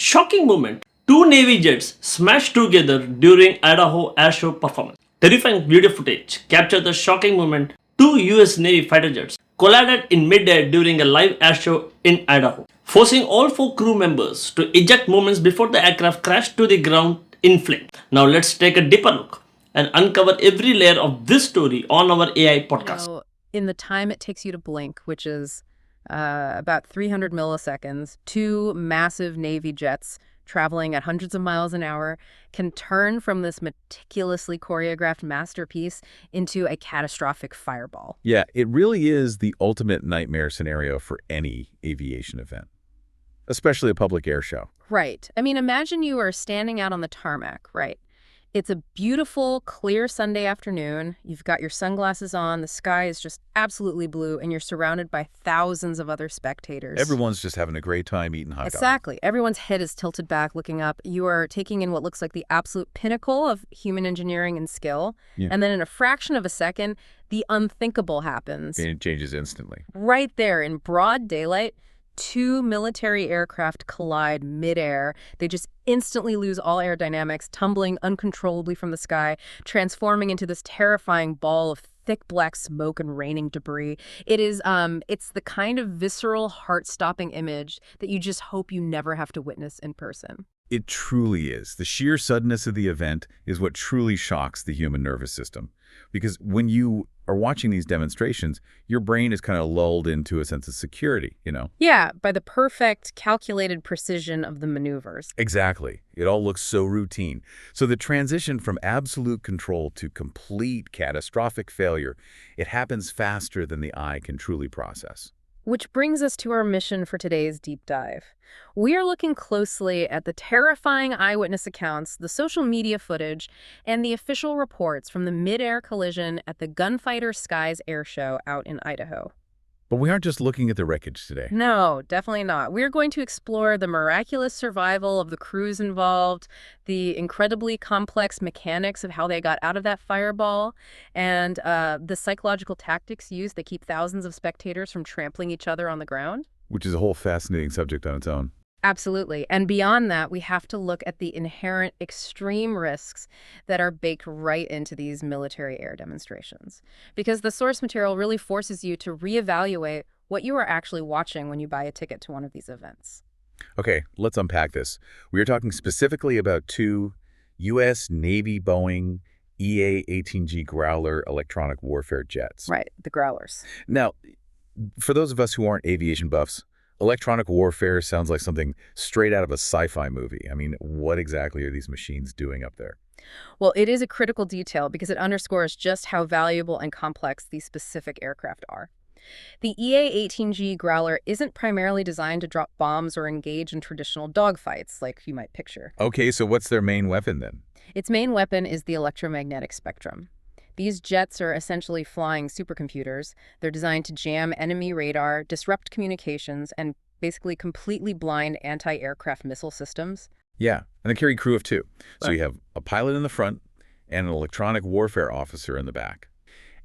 Shocking moment. Two Navy jets smashed together during Idaho Airshow performance. Terrifying video footage captured the shocking moment. Two US Navy fighter jets collided in midair during a live airshow in Idaho, forcing all four crew members to eject moments before the aircraft crashed to the ground in flames. Now let's take a deeper look and uncover every layer of this story on our AI podcast. In the time it takes you to blink, which is about 300 milliseconds, two massive Navy jets traveling at hundreds of miles an hour can turn from this meticulously choreographed masterpiece into a catastrophic fireball. Yeah, it really is the ultimate nightmare scenario for any aviation event, especially a public air show. Right. I mean, imagine you are standing out on the tarmac, right? It's a beautiful, clear Sunday afternoon. You've got your sunglasses on, the sky is just absolutely blue, and you're surrounded by thousands of other spectators. Everyone's just having a great time eating hot dogs. Exactly. Everyone's head is tilted back, looking up. You are taking in what looks like the absolute pinnacle of human engineering and skill. Yeah. And then in a fraction of a second, the unthinkable happens. And it changes instantly. Right there in broad daylight, two military aircraft collide midair. They just instantly lose all aerodynamics, tumbling uncontrollably from the sky, transforming into this terrifying ball of thick black smoke and raining debris. It's the kind of visceral, heart-stopping image that you just hope you never have to witness in person. It truly is. The sheer suddenness of the event is what truly shocks the human nervous system. Because when you are watching these demonstrations, your brain is kind of lulled into a sense of security, you know? Yeah, by the perfect, calculated precision of the maneuvers. Exactly. It all looks so routine. So the transition from absolute control to complete catastrophic failure, it happens faster than the eye can truly process. Which brings us to our mission for today's deep dive. We are looking closely at the terrifying eyewitness accounts, the social media footage, and the official reports from the mid-air collision at the Gunfighter Skies Airshow out in Idaho. But we aren't just looking at the wreckage today. No, definitely not. We're going to explore the miraculous survival of the crews involved, the incredibly complex mechanics of how they got out of that fireball, and the psychological tactics used that keep thousands of spectators from trampling each other on the ground. Which is a whole fascinating subject on its own. Absolutely. And beyond that, we have to look at the inherent extreme risks that are baked right into these military air demonstrations. Because the source material really forces you to reevaluate what you are actually watching when you buy a ticket to one of these events. Okay, let's unpack this. We are talking specifically about two U.S. Navy Boeing EA-18G Growler electronic warfare jets. Right, the Growlers. Now, for those of us who aren't aviation buffs, electronic warfare sounds like something straight out of a sci-fi movie. I mean, what exactly are these machines doing up there? Well, it is a critical detail because it underscores just how valuable and complex these specific aircraft are. The EA-18G Growler isn't primarily designed to drop bombs or engage in traditional dogfights like you might picture. Okay, so what's their main weapon then? Its main weapon is the electromagnetic spectrum. These jets are essentially flying supercomputers. They're designed to jam enemy radar, disrupt communications, and basically completely blind anti-aircraft missile systems. Yeah, and they carry crew of two. So Right. you have a pilot in the front and an electronic warfare officer in the back.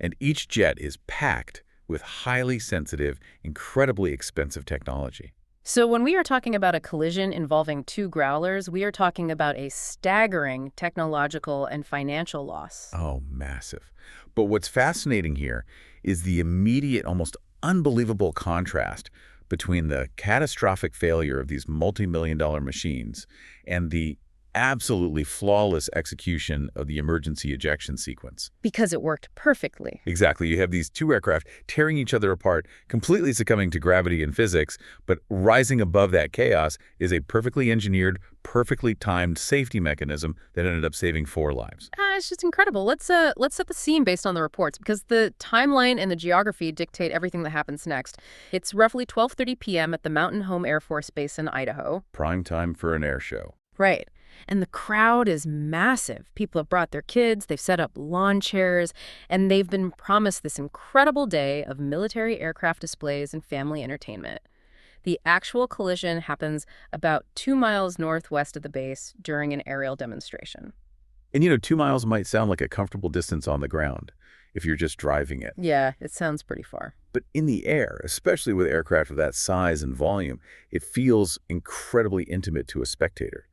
And each jet is packed with highly sensitive, incredibly expensive technology. So when we are talking about a collision involving two Growlers, we are talking about a staggering technological and financial loss. Oh, massive. But what's fascinating here is the immediate, almost unbelievable contrast between the catastrophic failure of these multi-million-dollar machines and the absolutely flawless execution of the emergency ejection sequence. Because it worked perfectly. Exactly. You have these two aircraft tearing each other apart, completely succumbing to gravity and physics, but rising above that chaos is a perfectly engineered, perfectly timed safety mechanism that ended up saving 4 lives. It's just incredible. Let's set the scene based on the reports because the timeline and the geography dictate everything that happens next. It's roughly 12:30 p.m. at the Mountain Home Air Force Base in Idaho. Prime time for an air show. Right. And the crowd is massive. People have brought their kids, they've set up lawn chairs, and they've been promised this incredible day of military aircraft displays and family entertainment. The actual collision happens about 2 miles northwest of the base during an aerial demonstration. And 2 miles might sound like a comfortable distance on the ground if you're just driving it. Yeah, it sounds pretty far. But in the air, especially with aircraft of that size and volume, it feels incredibly intimate to a spectator.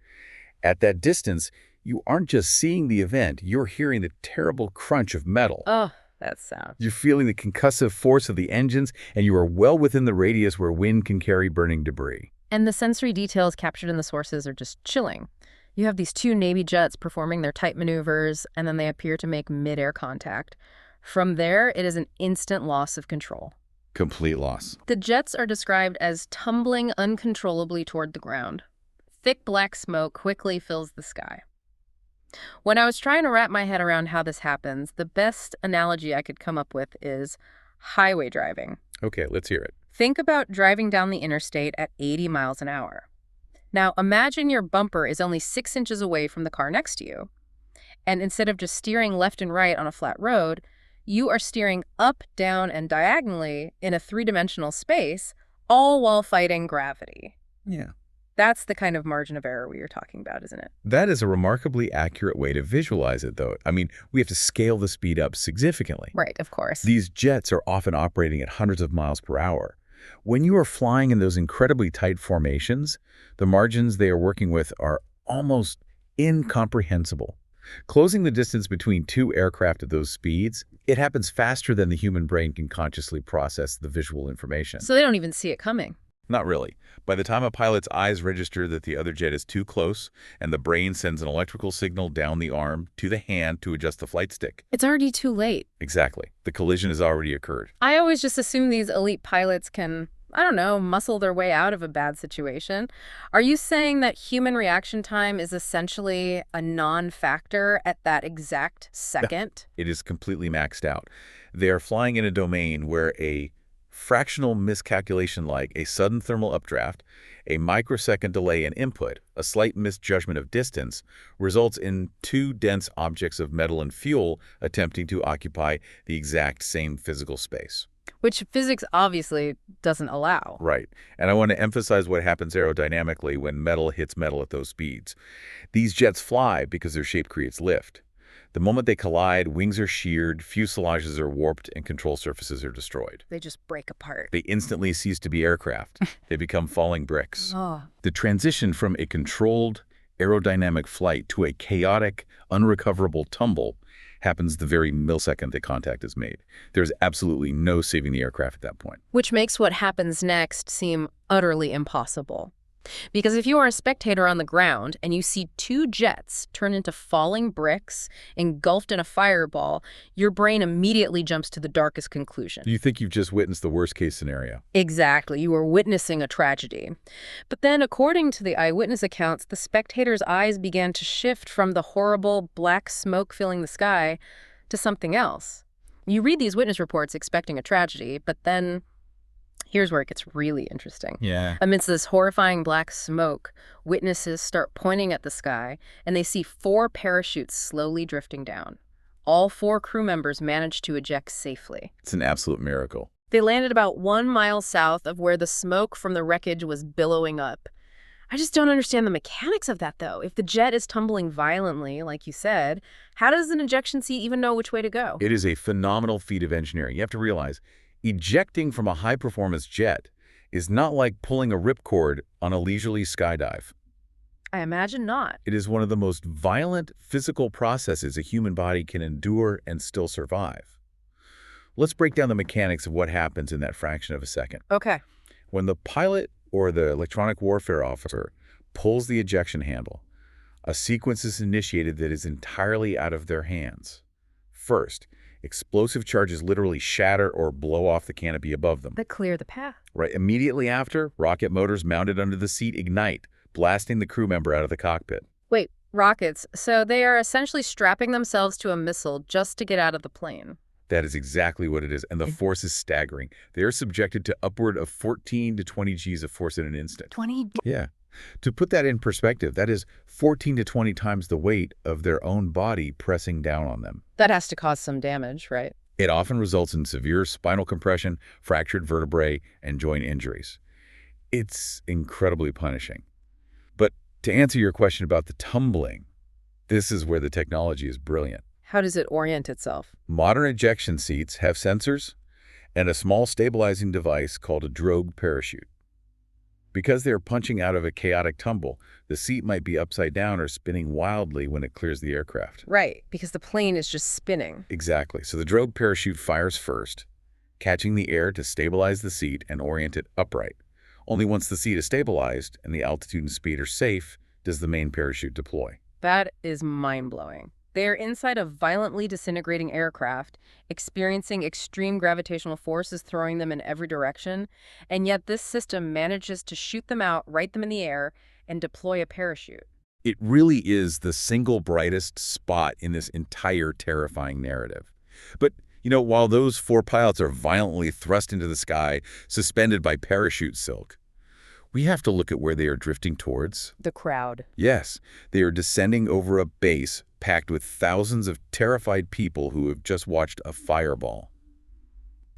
At that distance, you aren't just seeing the event, you're hearing the terrible crunch of metal. Oh, that sound. You're feeling the concussive force of the engines, and you are well within the radius where wind can carry burning debris. And the sensory details captured in the sources are just chilling. You have these two Navy jets performing their type maneuvers, and then they appear to make mid-air contact. From there, it is an instant loss of control. Complete loss. The jets are described as tumbling uncontrollably toward the ground. Thick black smoke quickly fills the sky. When I was trying to wrap my head around how this happens, the best analogy I could come up with is highway driving. Okay, let's hear it. Think about driving down the interstate at 80 miles an hour. Now, imagine your bumper is only 6 inches away from the car next to you. And instead of just steering left and right on a flat road, you are steering up, down, and diagonally in a three-dimensional space, all while fighting gravity. Yeah. That's the kind of margin of error we are talking about, isn't it? That is a remarkably accurate way to visualize it, though. I mean, we have to scale the speed up significantly. Right, of course. These jets are often operating at hundreds of miles per hour. When you are flying in those incredibly tight formations, the margins they are working with are almost incomprehensible. Closing the distance between two aircraft at those speeds, it happens faster than the human brain can consciously process the visual information. So they don't even see it coming. Not really. By the time a pilot's eyes register that the other jet is too close, and the brain sends an electrical signal down the arm to the hand to adjust the flight stick. It's already too late. Exactly. The collision has already occurred. I always just assume these elite pilots can, I don't know, muscle their way out of a bad situation. Are you saying that human reaction time is essentially a non-factor at that exact second? It is completely maxed out. They are flying in a domain where a fractional miscalculation like a sudden thermal updraft, a microsecond delay in input, a slight misjudgment of distance, results in two dense objects of metal and fuel attempting to occupy the exact same physical space. Which physics obviously doesn't allow. Right. And I want to emphasize what happens aerodynamically when metal hits metal at those speeds. These jets fly because their shape creates lift. The moment they collide, wings are sheared, fuselages are warped, and control surfaces are destroyed. They just break apart. They instantly cease to be aircraft. They become falling bricks. Oh. The transition from a controlled, aerodynamic flight to a chaotic, unrecoverable tumble happens the very millisecond the contact is made. There's absolutely no saving the aircraft at that point. Which makes what happens next seem utterly impossible. Because if you are a spectator on the ground and you see two jets turn into falling bricks engulfed in a fireball, your brain immediately jumps to the darkest conclusion. You think you've just witnessed the worst-case scenario. Exactly. You are witnessing a tragedy. But then, according to the eyewitness accounts, the spectator's eyes began to shift from the horrible black smoke filling the sky to something else. You read these witness reports expecting a tragedy, but then here's where it gets really interesting. Yeah. Amidst this horrifying black smoke, witnesses start pointing at the sky, and they see 4 parachutes slowly drifting down. All 4 crew members managed to eject safely. It's an absolute miracle. They landed about 1 mile south of where the smoke from the wreckage was billowing up. I just don't understand the mechanics of that, though. If the jet is tumbling violently, like you said, how does an ejection seat even know which way to go? It is a phenomenal feat of engineering. You have to realize, ejecting from a high-performance jet is not like pulling a ripcord on a leisurely skydive. I imagine not. It is one of the most violent physical processes a human body can endure and still survive. Let's break down the mechanics of what happens in that fraction of a second. Okay. When the pilot or the electronic warfare officer pulls the ejection handle, a sequence is initiated that is entirely out of their hands. First, explosive charges literally shatter or blow off the canopy above them. That clear the path. Right. Immediately after, rocket motors mounted under the seat ignite, blasting the crew member out of the cockpit. Wait, rockets. So they are essentially strapping themselves to a missile just to get out of the plane. That is exactly what it is, and the force is staggering. They are subjected to upward of 14 to 20 Gs of force in an instant. 20? Yeah. To put that in perspective, that is 14 to 20 times the weight of their own body pressing down on them. That has to cause some damage, right? It often results in severe spinal compression, fractured vertebrae, and joint injuries. It's incredibly punishing. But to answer your question about the tumbling, This is where the technology is brilliant. How does it orient itself? Modern ejection seats have sensors and a small stabilizing device called a drogue parachute. Because they are punching out of a chaotic tumble, the seat might be upside down or spinning wildly when it clears the aircraft. Right, because the plane is just spinning. Exactly. So the drogue parachute fires first, catching the air to stabilize the seat and orient it upright. Only once the seat is stabilized and the altitude and speed are safe does the main parachute deploy. That is mind-blowing. They are inside a violently disintegrating aircraft, experiencing extreme gravitational forces throwing them in every direction, and yet this system manages to shoot them out, right them in the air, and deploy a parachute. It really is the single brightest spot in this entire terrifying narrative. But, while those 4 pilots are violently thrust into the sky, suspended by parachute silk, we have to look at where they are drifting towards. The crowd. Yes, they are descending over a base packed with thousands of terrified people who have just watched a fireball.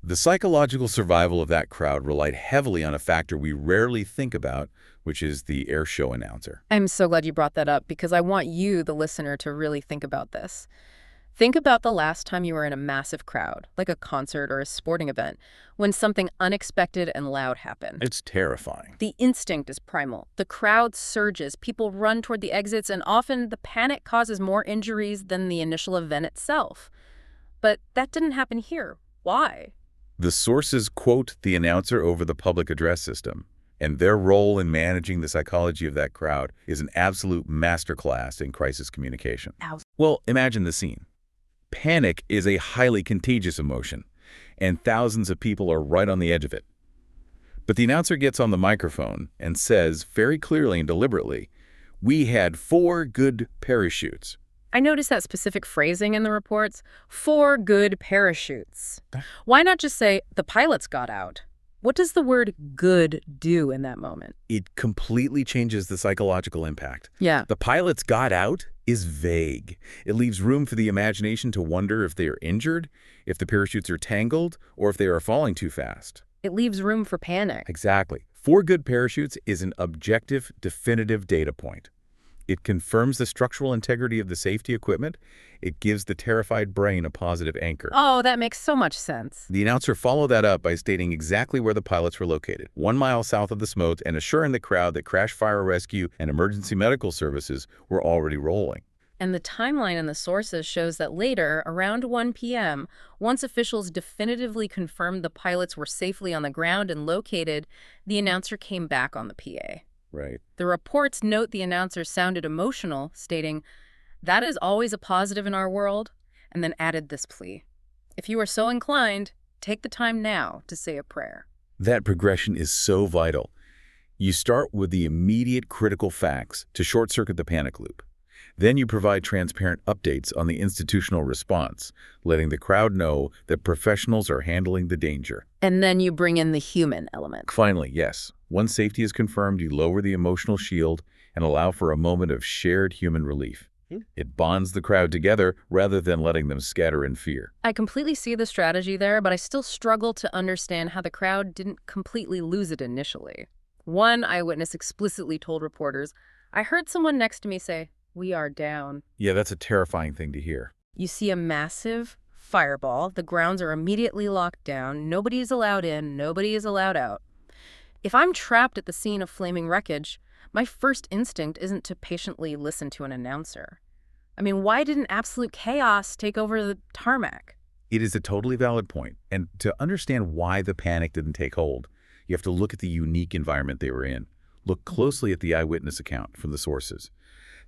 The psychological survival of that crowd relied heavily on a factor we rarely think about, which is the air show announcer. I'm so glad you brought that up because I want you, the listener, to really think about this. Think about the last time you were in a massive crowd, like a concert or a sporting event, when something unexpected and loud happened. It's terrifying. The instinct is primal. The crowd surges, people run toward the exits, and often the panic causes more injuries than the initial event itself. But that didn't happen here. Why? The sources quote the announcer over the public address system, and their role in managing the psychology of that crowd is an absolute masterclass in crisis communication. Ow. Well, imagine the scene. Panic is a highly contagious emotion, and thousands of people are right on the edge of it. But the announcer gets on the microphone and says very clearly and deliberately, "We had 4 good parachutes." I noticed that specific phrasing in the reports, 4 good parachutes. Why not just say, the pilots got out? What does the word good do in that moment? It completely changes the psychological impact. Yeah. The pilots got out is vague. It leaves room for the imagination to wonder if they are injured, if the parachutes are tangled, or if they are falling too fast. It leaves room for panic. Exactly. 4 good parachutes is an objective, definitive data point. It confirms the structural integrity of the safety equipment. It gives the terrified brain a positive anchor. Oh, that makes so much sense. The announcer followed that up by stating exactly where the pilots were located, 1 mile south of the smoke, and assuring the crowd that crash fire rescue and emergency medical services were already rolling. And the timeline in the sources shows that later, around 1 p.m., once officials definitively confirmed the pilots were safely on the ground and located, the announcer came back on the PA. Right. The reports note the announcer sounded emotional, stating, "That is always a positive in our world," and then added this plea. "If you are so inclined, take the time now to say a prayer." That progression is so vital. You start with the immediate critical facts to short-circuit the panic loop. Then you provide transparent updates on the institutional response, letting the crowd know that professionals are handling the danger. And then you bring in the human element. Finally, yes, once safety is confirmed, you lower the emotional shield and allow for a moment of shared human relief. It bonds the crowd together rather than letting them scatter in fear. I completely see the strategy there, but I still struggle to understand how the crowd didn't completely lose it initially. One eyewitness explicitly told reporters, "I heard someone next to me say, 'We are down.'" Yeah, that's a terrifying thing to hear. You see a massive fireball. The grounds are immediately locked down. Nobody is allowed in. Nobody is allowed out. If I'm trapped at the scene of flaming wreckage, my first instinct isn't to patiently listen to an announcer. I mean, why didn't absolute chaos take over the tarmac? It is a totally valid point. And to understand why the panic didn't take hold, you have to look at the unique environment they were in. Look closely at the eyewitness account from the sources.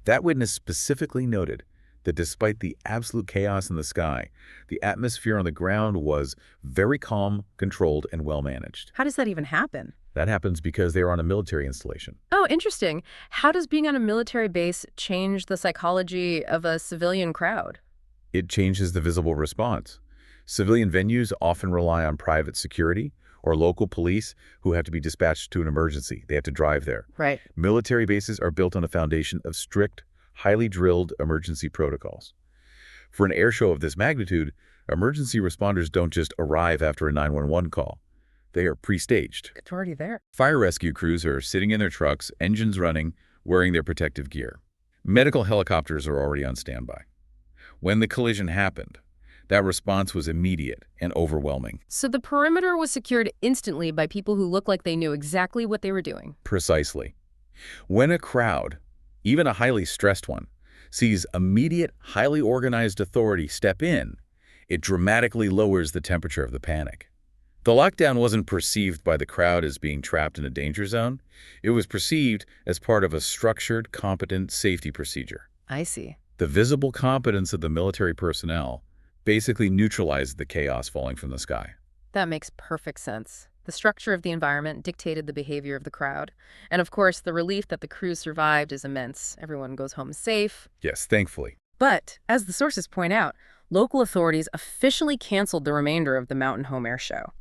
That witness specifically noted that despite the absolute chaos in the sky, the atmosphere on the ground was very calm, controlled, and well-managed. How does that even happen? That happens because they are on a military installation. Oh, interesting. How does being on a military base change the psychology of a civilian crowd? It changes the visible response. Civilian venues often rely on private security or local police who have to be dispatched to an emergency. They have to drive there. Right. Military bases are built on a foundation of strict, highly drilled emergency protocols. For an air show of this magnitude, emergency responders don't just arrive after a 911 call. They are pre-staged. It's already there. Fire rescue crews are sitting in their trucks, engines running, wearing their protective gear. Medical helicopters are already on standby. When the collision happened, that response was immediate and overwhelming. So the perimeter was secured instantly by people who looked like they knew exactly what they were doing. Precisely. When a crowd, even a highly stressed one, sees immediate, highly organized authority step in, it dramatically lowers the temperature of the panic. The lockdown wasn't perceived by the crowd as being trapped in a danger zone. It was perceived as part of a structured, competent safety procedure. I see. The visible competence of the military personnel basically neutralized the chaos falling from the sky. That makes perfect sense. The structure of the environment dictated the behavior of the crowd. And of course, the relief that the crew survived is immense. Everyone goes home safe. Yes, thankfully. But, as the sources point out, local authorities officially canceled the remainder of the Mountain Home Air Show.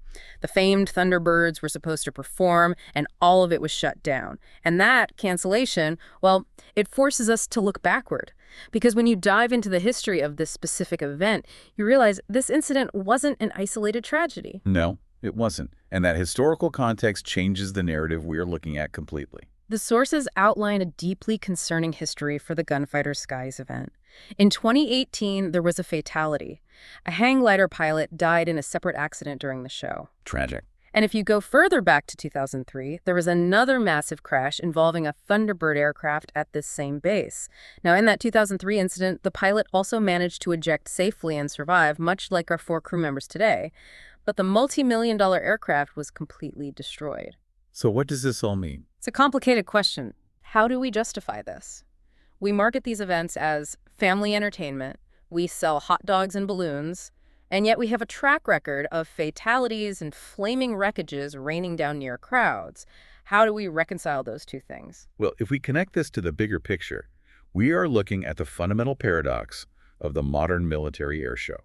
The famed Thunderbirds were supposed to perform, and all of it was shut down. And that cancellation, well, it forces us to look backward. Because when you dive into the history of this specific event, you realize this incident wasn't an isolated tragedy. No, it wasn't. And that historical context changes the narrative we're looking at completely. The sources outline a deeply concerning history for the Gunfighter Skies event. In 2018, there was a fatality. A hang glider pilot died in a separate accident during the show. Tragic. And if you go further back to 2003, there was another massive crash involving a Thunderbird aircraft at this same base. Now, in that 2003 incident, the pilot also managed to eject safely and survive, much like our 4 crew members today. But the multi-million-dollar aircraft was completely destroyed. So what does this all mean? It's a complicated question. How do we justify this? We market these events as family entertainment. We sell hot dogs and balloons. And yet we have a track record of fatalities and flaming wreckages raining down near crowds. How do we reconcile those two things? Well, if we connect this to the bigger picture, we are looking at the fundamental paradox of the modern military air show.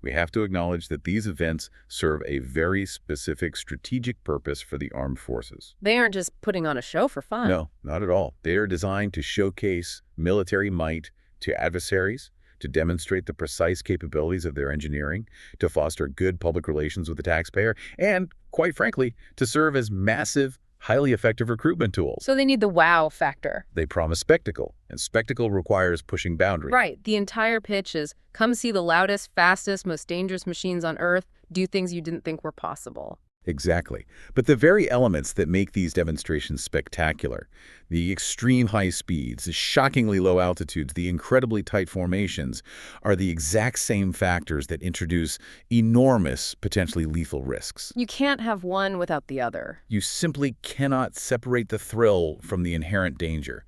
We have to acknowledge that these events serve a very specific strategic purpose for the armed forces. They aren't just putting on a show for fun. No, not at all. They are designed to showcase military might to adversaries, to demonstrate the precise capabilities of their engineering, to foster good public relations with the taxpayer, and, quite frankly, to serve as massive, highly effective recruitment tools. So they need the wow factor. They promise spectacle, and spectacle requires pushing boundaries. Right. The entire pitch is, come see the loudest, fastest, most dangerous machines on Earth, do things you didn't think were possible. Exactly. But the very elements that make these demonstrations spectacular, the extreme high speeds, the shockingly low altitudes, the incredibly tight formations, are the exact same factors that introduce enormous, potentially lethal risks. You can't have one without the other. You simply cannot separate the thrill from the inherent danger.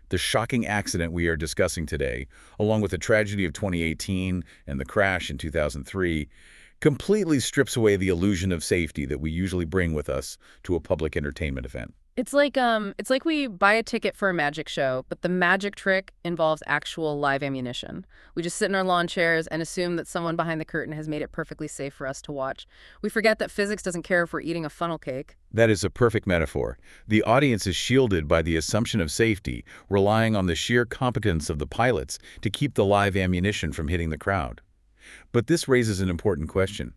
The shocking accident we are discussing today, along with the tragedy of 2018 and the crash in 2003, completely strips away the illusion of safety that we usually bring with us to a public entertainment event. It's like we buy a ticket for a magic show, but the magic trick involves actual live ammunition. We just sit in our lawn chairs and assume that someone behind the curtain has made it perfectly safe for us to watch. We forget that physics doesn't care if we're eating a funnel cake. That is a perfect metaphor. The audience is shielded by the assumption of safety, relying on the sheer competence of the pilots to keep the live ammunition from hitting the crowd. But this raises an important question.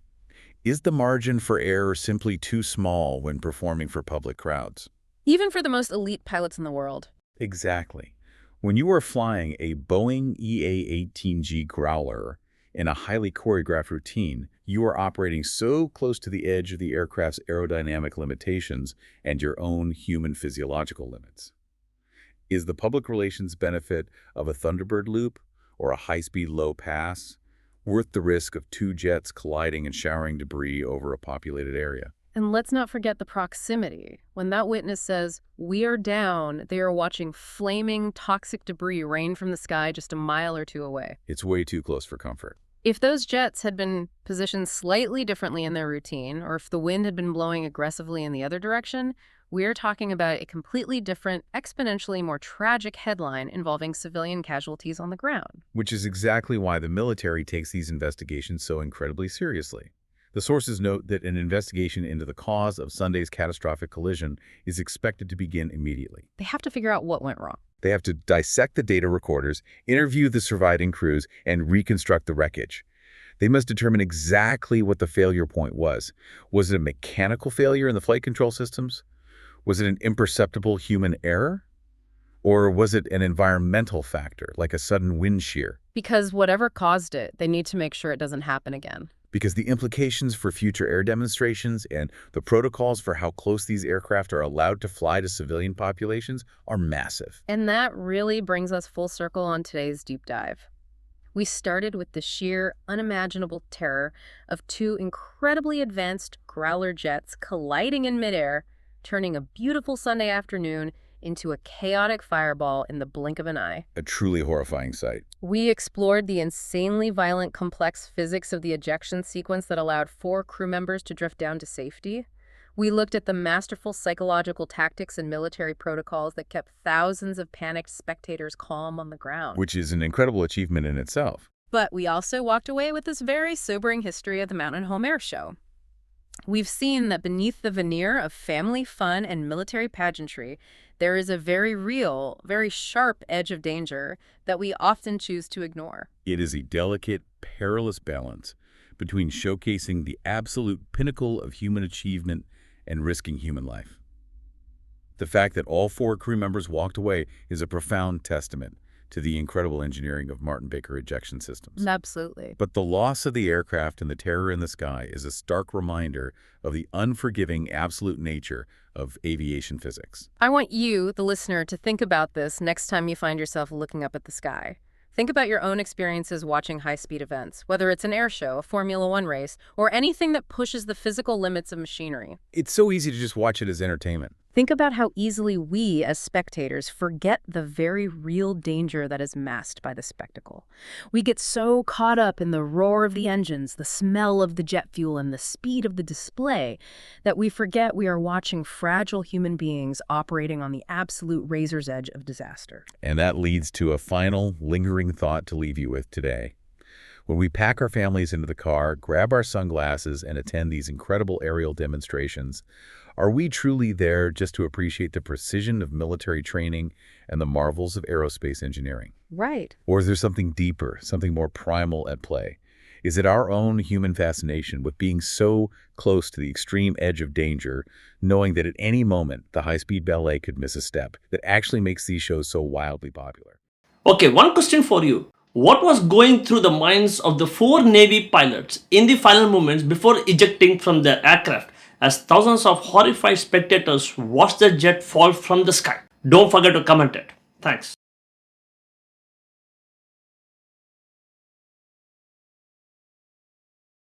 Is the margin for error simply too small when performing for public crowds? Even for the most elite pilots in the world. Exactly. When you are flying a Boeing EA-18G Growler in a highly choreographed routine, you are operating so close to the edge of the aircraft's aerodynamic limitations and your own human physiological limits. Is the public relations benefit of a Thunderbird loop or a high-speed low pass worth the risk of 2 jets colliding and showering debris over a populated area? And let's not forget the proximity. When that witness says, "We are down," they are watching flaming, toxic debris rain from the sky just a mile or 2 away. It's way too close for comfort. If those jets had been positioned slightly differently in their routine, or if the wind had been blowing aggressively in the other direction, we're talking about a completely different, exponentially more tragic headline involving civilian casualties on the ground. Which is exactly why the military takes these investigations so incredibly seriously. The sources note that an investigation into the cause of Sunday's catastrophic collision is expected to begin immediately. They have to figure out what went wrong. They have to dissect the data recorders, interview the surviving crews, and reconstruct the wreckage. They must determine exactly what the failure point was. Was it a mechanical failure in the flight control systems? Was it an imperceptible human error? Or was it an environmental factor, like a sudden wind shear? Because whatever caused it, they need to make sure it doesn't happen again. Because the implications for future air demonstrations and the protocols for how close these aircraft are allowed to fly to civilian populations are massive. And that really brings us full circle on today's deep dive. We started with the sheer, unimaginable terror of two incredibly advanced Growler jets colliding in midair, turning a beautiful Sunday afternoon into a chaotic fireball in the blink of an eye. A truly horrifying sight. We explored the insanely violent, complex physics of the ejection sequence that allowed 4 crew members to drift down to safety. We looked at the masterful psychological tactics and military protocols that kept thousands of panicked spectators calm on the ground. Which is an incredible achievement in itself. But we also walked away with this very sobering history of the Mountain Home Air Show. We've seen that beneath the veneer of family fun and military pageantry, there is a very real, very sharp edge of danger that we often choose to ignore. It is a delicate, perilous balance between showcasing the absolute pinnacle of human achievement and risking human life. The fact that all 4 crew members walked away is a profound testament to the incredible engineering of Martin Baker ejection systems. Absolutely. But the loss of the aircraft and the terror in the sky is a stark reminder of the unforgiving absolute nature of aviation physics. I want you, the listener, to think about this next time you find yourself looking up at the sky. Think about your own experiences watching high-speed events, whether it's an air show, a Formula One race, or anything that pushes the physical limits of machinery. It's so easy to just watch it as entertainment. Think about how easily we, as spectators, forget the very real danger that is masked by the spectacle. We get so caught up in the roar of the engines, the smell of the jet fuel, and the speed of the display that we forget we are watching fragile human beings operating on the absolute razor's edge of disaster. And that leads to a final, lingering thought to leave you with today. When we pack our families into the car, grab our sunglasses, and attend these incredible aerial demonstrations, are we truly there just to appreciate the precision of military training and the marvels of aerospace engineering? Right. Or is there something deeper, something more primal at play? Is it our own human fascination with being so close to the extreme edge of danger, knowing that at any moment the high-speed ballet could miss a step, that actually makes these shows so wildly popular? Okay, one question for you. What was going through the minds of the 4 Navy pilots in the final moments before ejecting from their aircraft as thousands of horrified spectators watched the jet fall from the sky? Don't forget to comment it. Thanks.